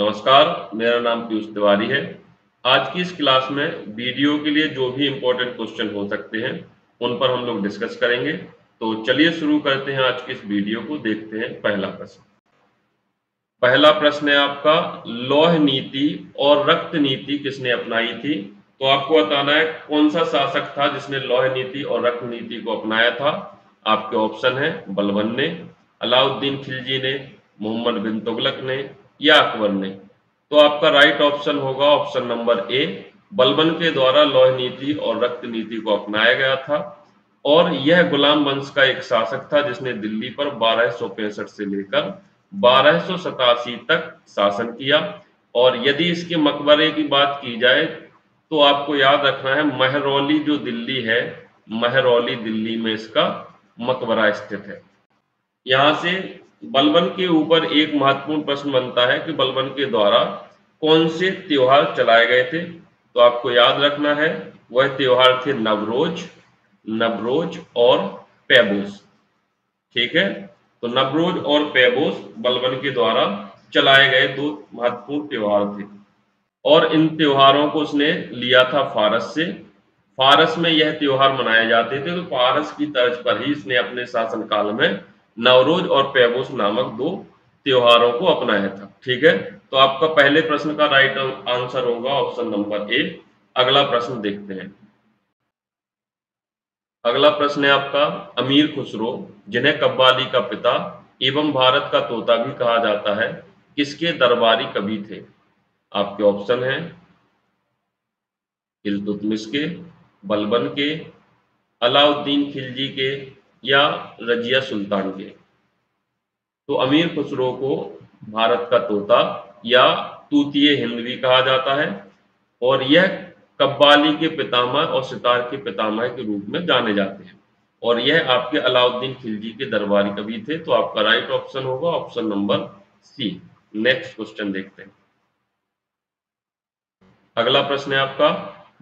नमस्कार, मेरा नाम पीयूष तिवारी है। आज की इस क्लास में वीडियो के लिए जो भी इम्पोर्टेंट क्वेश्चन हो सकते हैं उन पर हम लोग डिस्कस करेंगे। तो चलिए शुरू करते हैं आज की इस वीडियो को। देखते हैं पहला प्रश्न है आपका, लौह नीति और रक्त नीति किसने अपनाई थी? तो आपको बताना है कौन सा शासक था जिसने लौह नीति और रक्त नीति को अपनाया था। आपके ऑप्शन है बलबन ने, अलाउद्दीन खिलजी ने, मोहम्मद बिन तुगलक ने या अकबर ने। तो आपका राइट ऑप्शन होगा ऑप्शन नंबर ए, बलबन के द्वारा लौह नीति और रक्त नीति को अपनाया गया था। और यह गुलाम वंश का एक शासक था जिसने दिल्ली पर 1265 से लेकर 1287 तक शासन किया। और यदि इसके मकबरे की बात की जाए तो आपको याद रखना है महरौली जो दिल्ली है, महरौली दिल्ली में इसका मकबरा स्थित है। यहाँ से बलबन के ऊपर एक महत्वपूर्ण प्रश्न बनता है कि बलबन के द्वारा कौन से त्योहार चलाए गए थे। तो आपको याद रखना है वह त्योहार थे नवरोज और पैबोस। ठीक है, तो नवरोज और पैबोस बलबन के द्वारा चलाए गए दो महत्वपूर्ण त्योहार थे। और इन त्योहारों को उसने लिया था फारस से। फारस में यह त्योहार मनाए जाते थे, तो फारस की तर्ज पर ही इसने अपने शासनकाल में नवरोज और पैबोस नामक दो त्योहारों को अपनाया था। ठीक है, तो आपका पहले प्रश्न का राइट आंसर होगा ऑप्शन नंबर ए। अगला प्रश्न देखते हैं। अगला प्रश्न है आपका, अमीर खुसरो जिन्हें कव्वाली का पिता एवं भारत का तोता भी कहा जाता है, किसके दरबारी कवि थे? आपके ऑप्शन हैं इल्तुतमिश के, बलबन के, अलाउद्दीन खिलजी के या रजिया सुल्तान के। तो अमीर खुसरो को भारत का तोता या तूतिए हिंद भी कहा जाता है और यह कव्वाली के पितामह और सितार के पितामह के रूप में जाने जाते हैं। और यह आपके अलाउद्दीन खिलजी के दरबारी कवि थे। तो आपका राइट ऑप्शन होगा option number C. Next question देखते हैं। अगला प्रश्न है आपका,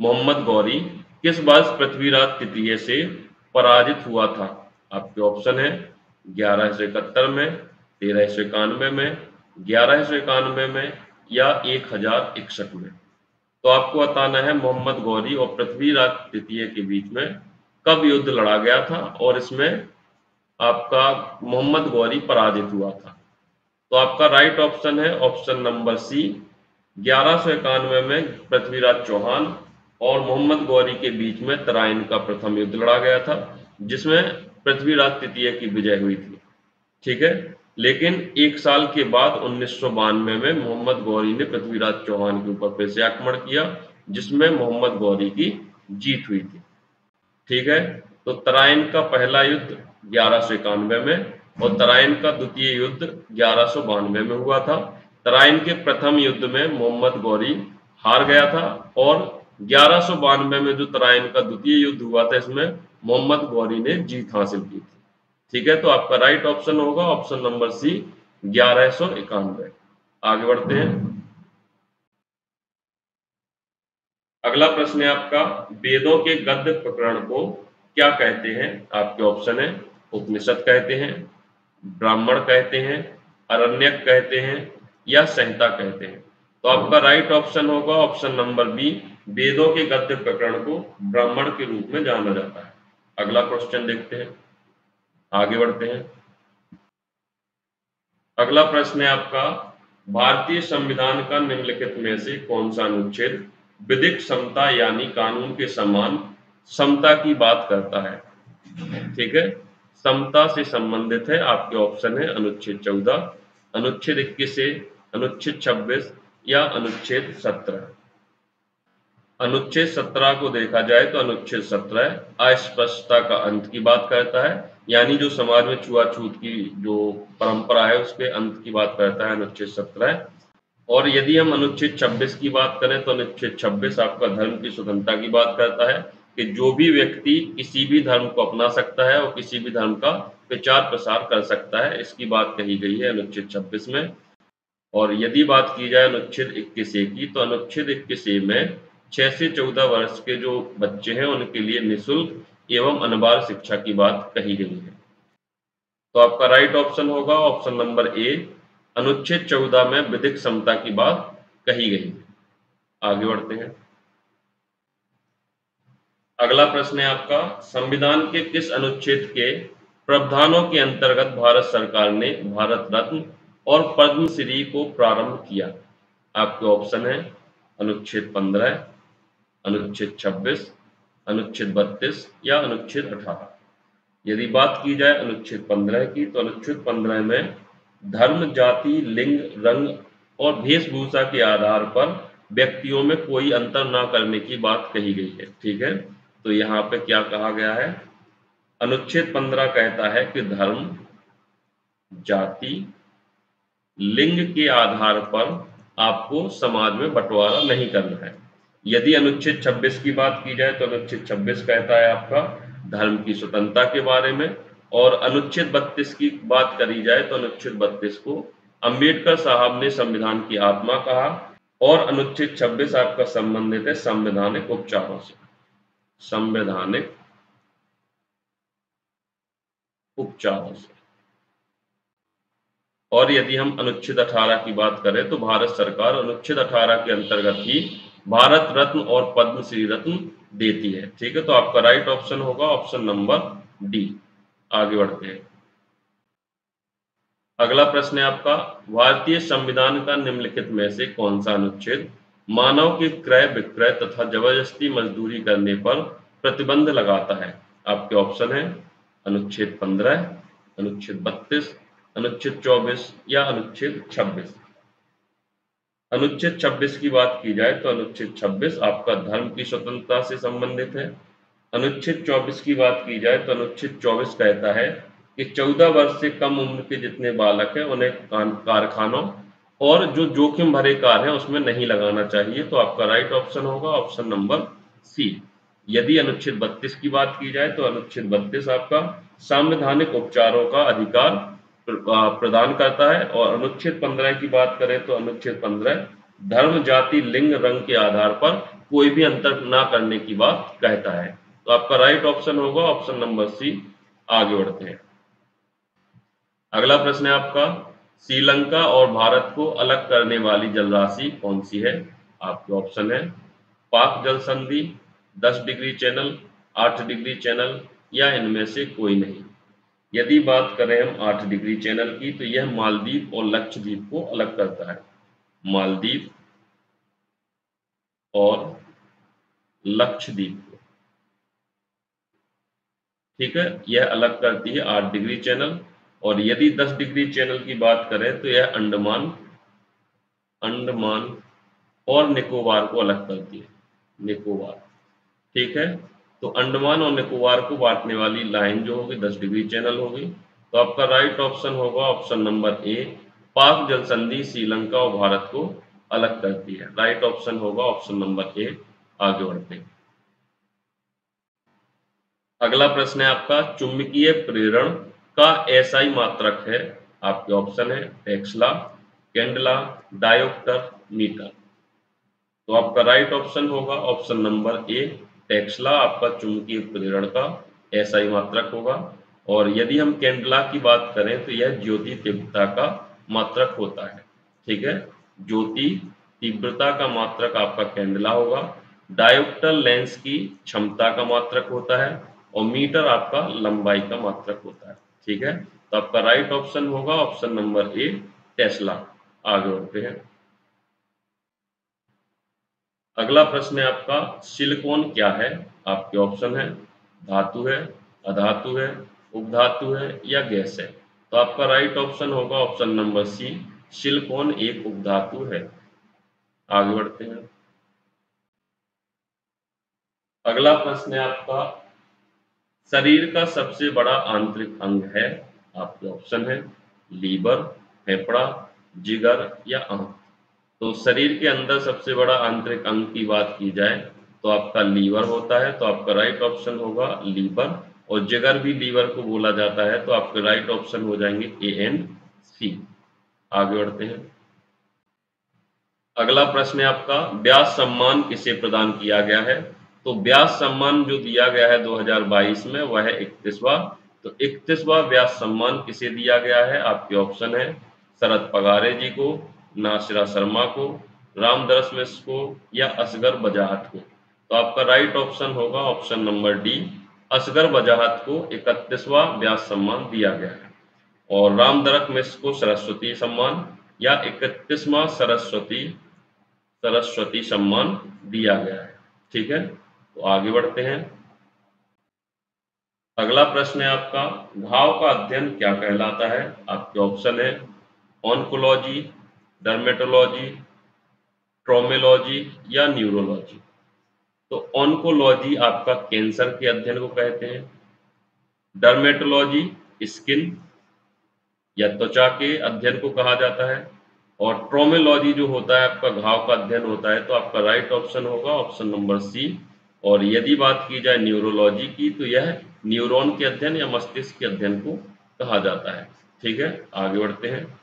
मोहम्मद गौरी किस वर्ष पृथ्वीराज तृतीय से पराजित हुआ था? आपके ऑप्शन है 1171 में, 1391 में, 1191 में या 1061 में। तो आपको बताना है मोहम्मद गौरी और पृथ्वीराज तृतीय के बीच में कब युद्ध लड़ा गया था और इसमें आपका मोहम्मद गौरी पराजित हुआ था। तो आपका राइट ऑप्शन है ऑप्शन नंबर सी। 1191 में पृथ्वीराज चौहान और मोहम्मद गौरी के बीच में तराइन का प्रथम युद्ध लड़ा गया था जिसमें पृथ्वीराज तृतीय की विजय हुई थी। ठीक है, लेकिन एक साल के बाद 1992 में मोहम्मद गौरी ने पृथ्वीराज चौहान के ऊपर फिर से आक्रमण किया जिसमें मोहम्मद गौरी की जीत हुई थी। ठीक है, तो तराइन का पहला युद्ध 1191 में और तराइन का द्वितीय युद्ध 1192 में हुआ था। तराइन के प्रथम युद्ध में मोहम्मद गौरी हार गया था और 1192 में जो तराइन का द्वितीय युद्ध हुआ था इसमें मोहम्मद गौरी ने जीत हासिल की थी। ठीक है, तो आपका राइट ऑप्शन होगा ऑप्शन नंबर सी 1191। आगे बढ़ते हैं। अगला प्रश्न है आपका, वेदों के गद्य प्रकरण को क्या कहते हैं? आपके ऑप्शन है उपनिषद कहते हैं, ब्राह्मण कहते हैं, अरण्यक कहते हैं या संहिता कहते हैं। तो आपका राइट ऑप्शन होगा ऑप्शन नंबर बी, वेदों के गद्य प्रकरण को ब्राह्मण के रूप में जाना जाता है। अगला क्वेश्चन देखते हैं, आगे बढ़ते हैं। अगला प्रश्न है आपका, भारतीय संविधान का निम्नलिखित में से कौन सा अनुच्छेद विधिक समता यानी कानून के समान समता की बात करता है? ठीक है, समता से संबंधित है। आपके ऑप्शन है अनुच्छेद 14, अनुच्छेद 21 ए, अनुच्छेद 26 या अनुच्छेद 17। अनुच्छेद 17 को देखा जाए तो अनुच्छेद 17 अस्पृश्यता का अंत की बात करता है, यानी जो समाज में छुआछूत की जो परंपरा है उसके अंत की बात करता है अनुच्छेद 17। और यदि हम अनुच्छेद 26 की बात करें तो अनुच्छेद 26 आपका धर्म की स्वतंत्रता की बात करता है कि जो भी व्यक्ति किसी भी धर्म को अपना सकता है और किसी भी धर्म का प्रचार प्रसार कर सकता है, इसकी बात कही गई है अनुच्छेद 26 में। और यदि बात की जाए अनुच्छेद 21 ए की तो अनुच्छेद 21 ए में 6 से 14 वर्ष के जो बच्चे हैं उनके लिए निःशुल्क एवं अनिवार्य शिक्षा की बात कही गई है। तो आपका राइट ऑप्शन होगा ऑप्शन नंबर ए, अनुच्छेद 14 में विधिक समता की बात कही गई है। आगे बढ़ते हैं। अगला प्रश्न है आपका, संविधान के किस अनुच्छेद के प्रावधानों के अंतर्गत भारत सरकार ने भारत रत्न और पद्मश्री को प्रारंभ किया? आपके ऑप्शन है अनुच्छेद 15, अनुच्छेद 26, अनुच्छेद 32 या अनुच्छेद 18। यदि बात की जाए अनुच्छेद 15 की, तो अनुच्छेद 15 में धर्म, जाति, लिंग, रंग और वेशभूषा के आधार पर व्यक्तियों में कोई अंतर न करने की बात कही गई है। ठीक है, तो यहाँ पे क्या कहा गया है? अनुच्छेद 15 कहता है कि धर्म, जाति, लिंग के आधार पर आपको समाज में बंटवारा नहीं करना है। यदि अनुच्छेद 26 की बात की जाए, तो अनुच्छेद 26 कहता है आपका धर्म की स्वतंत्रता के बारे में, और अनुच्छेद 32 की बात करी जाए तो अनुच्छेद 32 को अंबेडकर साहब ने संविधान की आत्मा कहा, और अनुच्छेद 26 आपका संबंधित है संवैधानिक उपचारों से। संवैधानिक उपचारों से। और यदि हम अनुच्छेद 18 की बात करें, तो भारत सरकार अनुच्छेद 18 के अंतर्गत ही भारत रत्न और पद्मश्री रत्न देती है। ठीक है, तो आपका राइट ऑप्शन होगा ऑप्शन नंबर डी। आगे बढ़ते हैं। अगला प्रश्न है आपका, भारतीय संविधान का निम्नलिखित में से कौन सा अनुच्छेद मानव के क्रय विक्रय तथा जबरदस्ती मजदूरी करने पर प्रतिबंध लगाता है? आपके ऑप्शन है अनुच्छेद 15, अनुच्छेद 32, अनुच्छेद 24 या अनुच्छेद 26। अनुच्छेद 26 की बात की जाए तो अनुच्छेद 26 आपका धर्म की स्वतंत्रता से संबंधित है। अनुच्छेद 24 की बात की जाए तो अनुच्छेद 24 कहता है कि 14 वर्ष से कम उम्र के जितने बालक हैं उन्हें कारखानों और जो जोखिम भरे कार्य हैं उसमें नहीं लगाना चाहिए। तो आपका राइट ऑप्शन होगा ऑप्शन नंबर सी। यदि अनुच्छेद 32 की बात की जाए तो अनुच्छेद 32 आपका संवैधानिक उपचारों का अधिकार प्रदान करता है, और अनुच्छेद 15 की बात करें तो अनुच्छेद 15 धर्म, जाति, लिंग, रंग के आधार पर कोई भी अंतर ना करने की बात कहता है। तो आपका राइट ऑप्शन होगा ऑप्शन नंबर सी। आगे बढ़ते हैं। अगला प्रश्न है आपका, श्रीलंका और भारत को अलग करने वाली जलराशि कौन सी है? आपके ऑप्शन है पाक जल संधि, 10 डिग्री चैनल, 8 डिग्री चैनल या इनमें से कोई नहीं। यदि बात करें हम 8 डिग्री चैनल की, तो यह मालदीव और लक्षद्वीप को अलग करता है। मालदीव और लक्षद्वीप को, ठीक है, यह अलग करती है 8 डिग्री चैनल। और यदि 10 डिग्री चैनल की बात करें तो यह अंडमान और निकोबार को अलग करती है। निकोबार, ठीक है, तो अंडमान और निकोबार को बांटने वाली लाइन जो होगी 10 डिग्री चैनल होगी। तो आपका राइट ऑप्शन होगा ऑप्शन नंबर ए, पाक जल संधि श्रीलंका और भारत को अलग करती है। राइट ऑप्शन होगा ऑप्शन नंबर ए। आगे बढ़ते हैं। अगला प्रश्न है आपका, चुंबकीय प्रेरण का एसआई मात्रक है? आपके ऑप्शन है टेस्ला, कैंडला, डायोप्टर, मीटर। तो आपका राइट ऑप्शन होगा ऑप्शन नंबर ए, टेस्ला आपका चुंबकीय प्रेरण का एसआई मात्रक होगा। और यदि हम कैंडला की बात करें तो यह ज्योति तीव्रता का मात्रक होता है। ठीक है, ज्योति तीव्रता का मात्रक आपका कैंडला होगा। डायोप्टर लेंस की क्षमता का मात्रक होता है, और मीटर आपका लंबाई का मात्रक होता है। ठीक है, तो आपका राइट ऑप्शन होगा ऑप्शन नंबर ए, टेस्ला। आगे बढ़ते हैं। अगला प्रश्न है आपका, सिलिकॉन क्या है? आपके ऑप्शन है धातु है, अधातु है, उपधातु है या गैस है। तो आपका राइट ऑप्शन होगा ऑप्शन नंबर सी, सिलिकॉन एक उपधातु है। आगे बढ़ते हैं। अगला प्रश्न है आपका, शरीर का सबसे बड़ा आंतरिक अंग है? आपके ऑप्शन है लीवर, फेफड़ा, जिगर या आंत। तो शरीर के अंदर सबसे बड़ा आंतरिक अंग की बात की जाए तो आपका लीवर होता है। तो आपका राइट ऑप्शन होगा लीवर, और जिगर भी लीवर को बोला जाता है। तो आपके राइट ऑप्शन हो जाएंगे ए एंड सी। आगे बढ़ते हैं। अगला प्रश्न है आपका, व्यास सम्मान किसे प्रदान किया गया है? तो व्यास सम्मान जो दिया गया है 2022 में वह है 31वां। तो 31वां व्यास सम्मान किसे दिया गया है? आपके ऑप्शन है शरद पगारे जी को, नासिरा शर्मा को, रामदरस मिश्र को या असगर बजाहत को? तो आपका राइट ऑप्शन होगा ऑप्शन नंबर डी, असगर बजाहत को 31वां व्यास सम्मान दिया गया है। और रामदरस मिश्र को सरस्वती सम्मान या 31वां सरस्वती सम्मान दिया गया है। ठीक है, तो आगे बढ़ते हैं। अगला प्रश्न है आपका, घाव का अध्ययन क्या कहलाता है? आपके ऑप्शन है ऑन्कोलॉजी, डर्मेटोलॉजी, ट्रोमेलॉजी या न्यूरोलॉजी। तो ऑन्कोलॉजी आपका कैंसर के अध्ययन को कहते हैं, डर्मेटोलॉजी स्किन या त्वचा के अध्ययन को कहा जाता है, और ट्रोमेलॉजी जो होता है आपका घाव का अध्ययन होता है। तो आपका राइट ऑप्शन होगा ऑप्शन नंबर सी। और यदि बात की जाए न्यूरोलॉजी की, तो यह न्यूरॉन के अध्ययन या मस्तिष्क के अध्ययन को कहा जाता है। ठीक है, आगे बढ़ते हैं।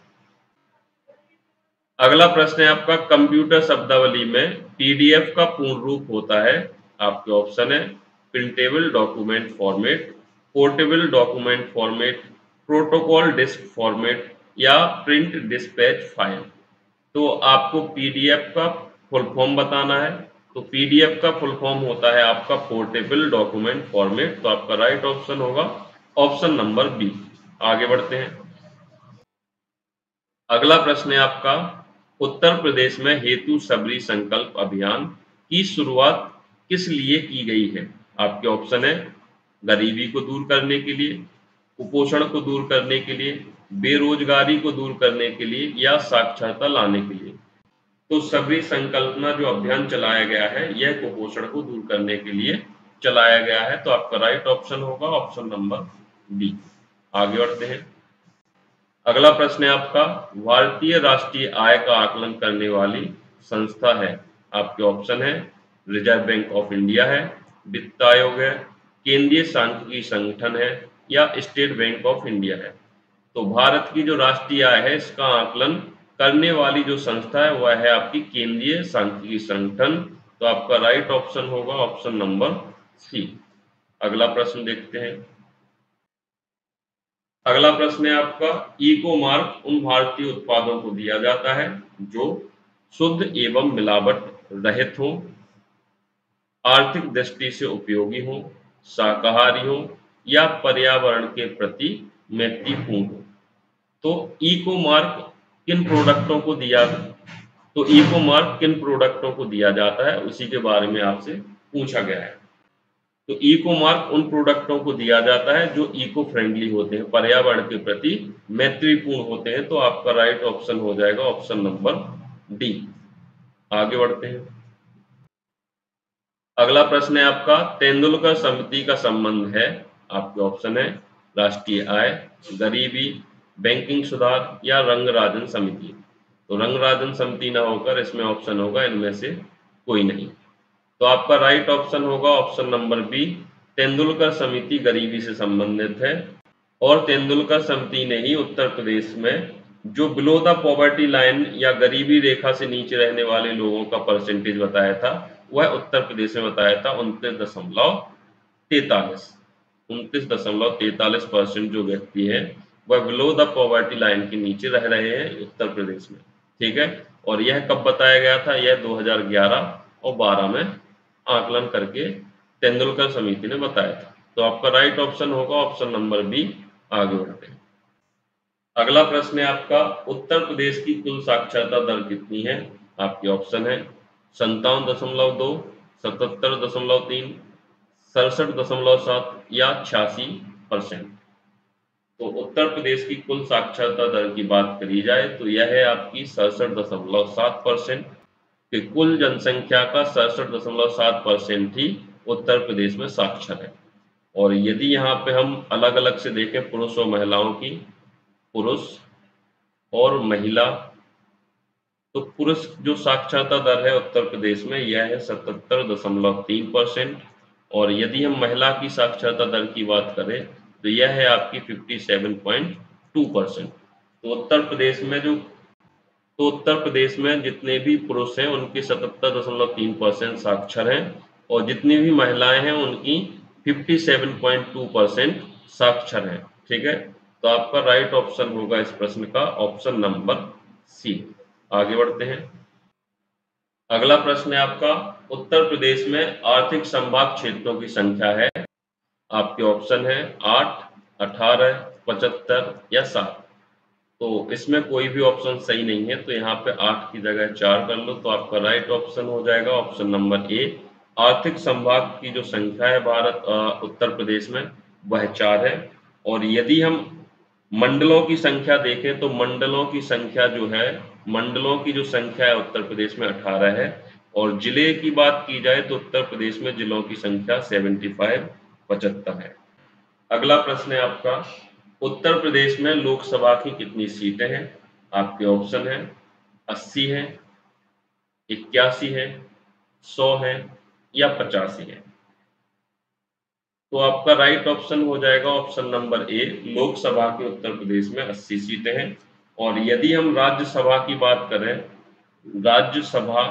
अगला प्रश्न है आपका, कंप्यूटर शब्दावली में पीडीएफ का पूर्ण रूप होता है। आपके ऑप्शन है printable document format, portable document format, protocol disk format या प्रिंट डिस्पैच फाइल। तो आपको पीडीएफ का फुल फॉर्म बताना है। तो पीडीएफ का फुल फॉर्म होता है आपका पोर्टेबल डॉक्यूमेंट फॉर्मेट। तो आपका राइट ऑप्शन होगा ऑप्शन नंबर बी। आगे बढ़ते हैं। अगला प्रश्न है आपका, उत्तर प्रदेश में हेतु सबरी संकल्प अभियान की शुरुआत किस लिए की गई है? आपके ऑप्शन है गरीबी को दूर करने के लिए, कुपोषण को दूर करने के लिए, बेरोजगारी को दूर करने के लिए या साक्षरता लाने के लिए। तो सबरी संकल्पना जो अभियान चलाया गया है, यह कुपोषण को दूर करने के लिए चलाया गया है। तो आपका राइट ऑप्शन होगा ऑप्शन नंबर डी। आगे बढ़ते हैं। अगला प्रश्न है आपका, भारतीय राष्ट्रीय आय का आकलन करने वाली संस्था है। आपके ऑप्शन है रिजर्व बैंक ऑफ इंडिया है, वित्त आयोग है, केंद्रीय सांख्यिकी संगठन है या स्टेट बैंक ऑफ इंडिया है। तो भारत की जो राष्ट्रीय आय है, इसका आकलन करने वाली जो संस्था है वह है आपकी केंद्रीय सांख्यिकी संगठन। तो आपका राइट ऑप्शन होगा ऑप्शन नंबर सी। अगला प्रश्न देखते हैं। अगला प्रश्न है आपका, इको मार्क उन भारतीय उत्पादों को दिया जाता है जो शुद्ध एवं मिलावट रहित हो, आर्थिक दृष्टि से उपयोगी हो, शाकाहारी हो या पर्यावरण के प्रति मैत्रीपूर्ण हो। तो इको मार्क किन प्रोडक्टों को दिया तो इको मार्क किन प्रोडक्टों को दिया जाता है, उसी के बारे में आपसे पूछा गया है। तो इको मार्क उन प्रोडक्टों को दिया जाता है जो इको फ्रेंडली होते हैं, पर्यावरण के प्रति मैत्रीपूर्ण होते हैं। तो आपका राइट ऑप्शन हो जाएगा ऑप्शन नंबर डी। आगे बढ़ते हैं। अगला प्रश्न है आपका, तेंदुलकर समिति का संबंध है। आपके ऑप्शन है राष्ट्रीय आय, गरीबी, बैंकिंग सुधार या रंगराजन समिति। तो रंगराजन समिति ना होकर इसमें ऑप्शन होगा इनमें से कोई नहीं। तो आपका राइट ऑप्शन होगा ऑप्शन नंबर बी, तेंदुलकर समिति गरीबी से संबंधित है। और तेंदुलकर समिति ने ही उत्तर प्रदेश में जो बिलो द पॉवर्टी लाइन या गरीबी रेखा से नीचे रहने वाले लोगों का परसेंटेज बताया था, वह उत्तर प्रदेश में बताया था 29.43% जो व्यक्ति है वह बिलो द पॉवर्टी लाइन के नीचे रह रहे हैं उत्तर प्रदेश में। ठीक है, और यह कब बताया गया था? यह 2011 और 12 में आकलन करके तेंदुलकर समिति ने बताया था। तो आपका राइट ऑप्शन होगा ऑप्शन नंबर बी। आगे बढ़ते हैं। अगला प्रश्न है आपका, उत्तर प्रदेश की कुल साक्षरता दर कितनी है? आपके ऑप्शन है 57.2, 77.3, 67.7 या 86%। तो उत्तर प्रदेश की कुल साक्षरता दर की बात करी जाए तो यह है आपकी 67.7%। कि कुल जनसंख्या का 67.7% ही उत्तर प्रदेश में साक्षर है। और यदि यहाँ पे हम अलग अलग से देखें पुरुष और महिलाओं की, पुरुष और महिला, तो पुरुष जो साक्षरता दर है उत्तर प्रदेश में यह है 77.3%। और यदि हम महिला की साक्षरता दर की बात करें तो यह है आपकी 57.2%। तो उत्तर प्रदेश में जितने भी पुरुष हैं उनकी 77.3% साक्षर हैं, और जितनी भी महिलाएं हैं उनकी 57.2% साक्षर हैं। ठीक है, तो आपका राइट ऑप्शन होगा इस प्रश्न का ऑप्शन नंबर सी। आगे बढ़ते हैं। अगला प्रश्न है आपका, उत्तर प्रदेश में आर्थिक संभाग क्षेत्रों की संख्या है। आपके ऑप्शन है 8, 18, 75 या 7। तो इसमें कोई भी ऑप्शन सही नहीं है, तो यहाँ पे 8 की जगह 4 कर लो, तो आपका राइट ऑप्शन हो जाएगा ऑप्शन नंबर ए। आर्थिक संभाग की जो संख्या है उत्तर प्रदेश में वह 4 है। और यदि हम मंडलों की संख्या देखें तो मंडलों की संख्या जो है, मंडलों की जो संख्या है उत्तर प्रदेश में 18 है। और जिले की बात की जाए तो उत्तर प्रदेश में जिलों की संख्या 75 है। अगला प्रश्न है आपका, उत्तर प्रदेश में लोकसभा की कितनी सीटें हैं? आपके ऑप्शन है 80 है, 81 है, 100 है या 85 है। तो आपका राइट ऑप्शन हो जाएगा ऑप्शन नंबर ए। लोकसभा की उत्तर प्रदेश में 80 सीटें हैं। और यदि हम राज्यसभा की बात करें, राज्यसभा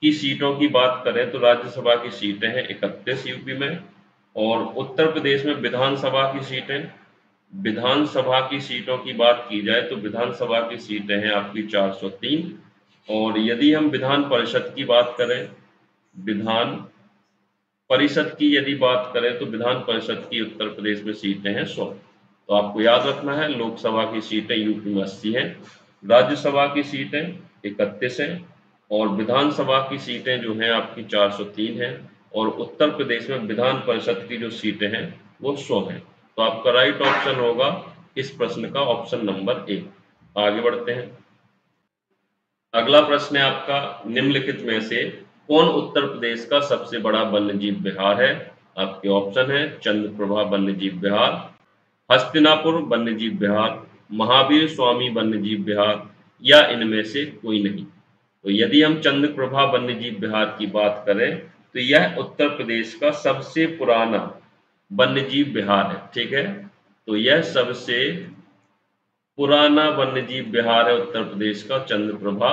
की सीटों की बात करें तो राज्यसभा की सीटें हैं 31 यूपी में। और उत्तर प्रदेश में विधानसभा की सीटें, विधानसभा की सीटों की बात की जाए तो विधानसभा की सीटें हैं आपकी 403। और यदि हम विधान परिषद की बात करें, विधान परिषद की यदि बात करें तो विधान परिषद की उत्तर प्रदेश में सीटें हैं 100। तो आपको याद रखना है, लोकसभा की सीटें यूपी में 80 हैं, राज्यसभा की सीटें 31 हैं और विधानसभा की सीटें जो हैं आपकी 403 हैं। और उत्तर प्रदेश में विधान परिषद की जो सीटें हैं वो 100 हैं। तो आपका राइट ऑप्शन होगा इस प्रश्न का ऑप्शन नंबर ए। आगे बढ़ते हैं। अगला प्रश्न है आपका, निम्नलिखित में से कौन उत्तर प्रदेश का सबसे बड़ा वन्यजीव विहार है? आपके ऑप्शन है चंद्रप्रभा वन्यजीव विहार, हस्तिनापुर वन्यजीव विहार, महावीर स्वामी वन्यजीव विहार या इनमें से कोई नहीं। तो यदि हम चंद्रप्रभा वन्यजीव विहार की बात करें तो यह उत्तर प्रदेश का सबसे पुराना वन्यजीव विहार है। ठीक है, तो यह सबसे पुराना वन्यजीव विहार है उत्तर प्रदेश का चंद्रप्रभा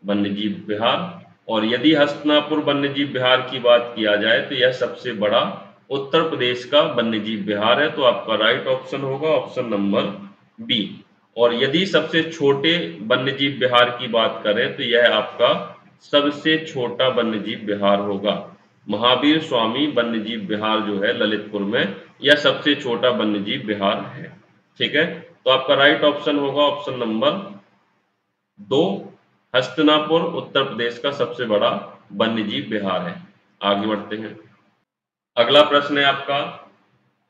वन्यजीव विहार। और यदि हस्तिनापुर वन्यजीव विहार की बात किया जाए तो यह सबसे बड़ा उत्तर प्रदेश का वन्यजीव विहार है। तो आपका राइट ऑप्शन होगा ऑप्शन नंबर बी। और यदि सबसे छोटे वन्यजीव विहार की बात करें तो यह आपका सबसे छोटा वन्यजीव विहार होगा। महावीर स्वामी वन्यजीव विहार जो है ललितपुर में, यह सबसे छोटा वन्यजीव विहार है। ठीक है, तो आपका राइट ऑप्शन होगा ऑप्शन नंबर 2, हस्तिनापुर उत्तर प्रदेश का सबसे बड़ा वन्यजीव विहार है। आगे बढ़ते हैं। अगला प्रश्न है आपका,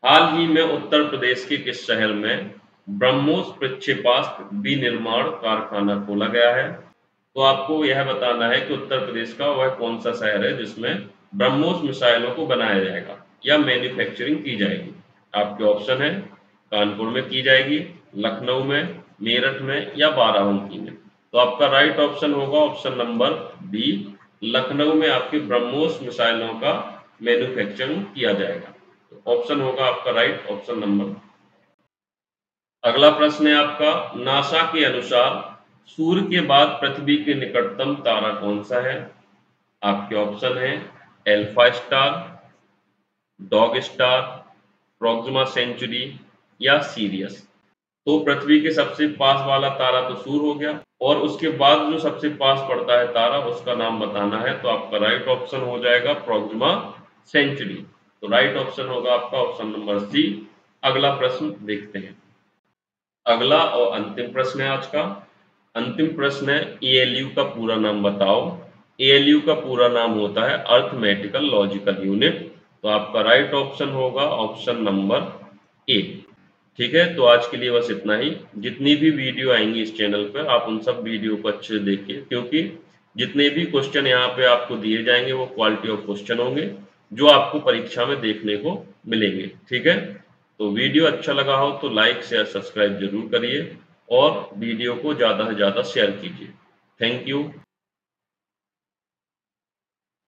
हाल ही में उत्तर प्रदेश के किस शहर में ब्रह्मोस प्रक्षेपास्त्र विनिर्माण कारखाना खोला गया है? तो आपको यह बताना है कि उत्तर प्रदेश का वह कौन सा शहर है जिसमें ब्रह्मोस मिसाइलों को बनाया जाएगा या मैन्युफैक्चरिंग की जाएगी। आपके ऑप्शन है कानपुर में की जाएगी, लखनऊ में, मेरठ में या बाराबंकी में। तो आपका राइट ऑप्शन होगा ऑप्शन नंबर बी, लखनऊ में आपके ब्रह्मोस मिसाइलों का मैन्युफैक्चरिंग किया जाएगा। तो ऑप्शन होगा आपका राइट ऑप्शन नंबर। अगला प्रश्न है आपका, नासा के अनुसार सूर्य के बाद पृथ्वी के निकटतम तारा कौन सा है? आपके ऑप्शन है alpha star, dog star, Proxima Centauri या सीरियस। तो पृथ्वी के सबसे पास वाला तारा तो सूर्य हो गया, और उसके बाद जो सबसे पास पड़ता है तारा उसका नाम बताना है। तो आपका राइट ऑप्शन हो जाएगा प्रोक्सिमा सेंचुरी। तो राइट ऑप्शन होगा आपका ऑप्शन नंबर सी। अगला प्रश्न देखते हैं। अगला और अंतिम प्रश्न है आज का। अंतिम प्रश्न है, एएलयू का पूरा नाम बताओ। एएलयू का पूरा नाम होता है अर्थमेटिकल लॉजिकल यूनिट। तो आपका राइट ऑप्शन होगा ऑप्शन नंबर ए। ठीक है, तो आज के लिए बस इतना ही। जितनी भी वीडियो आएंगी इस चैनल पर आप उन सब वीडियो को अच्छे से देखिए, क्योंकि जितने भी क्वेश्चन यहाँ पे आपको दिए जाएंगे वो क्वालिटी ऑफ क्वेश्चन होंगे जो आपको परीक्षा में देखने को मिलेंगे। ठीक है, तो वीडियो अच्छा लगा हो तो लाइक शेयर सब्सक्राइब जरूर करिए और वीडियो को ज़्यादा से ज़्यादा शेयर कीजिए। Thank you.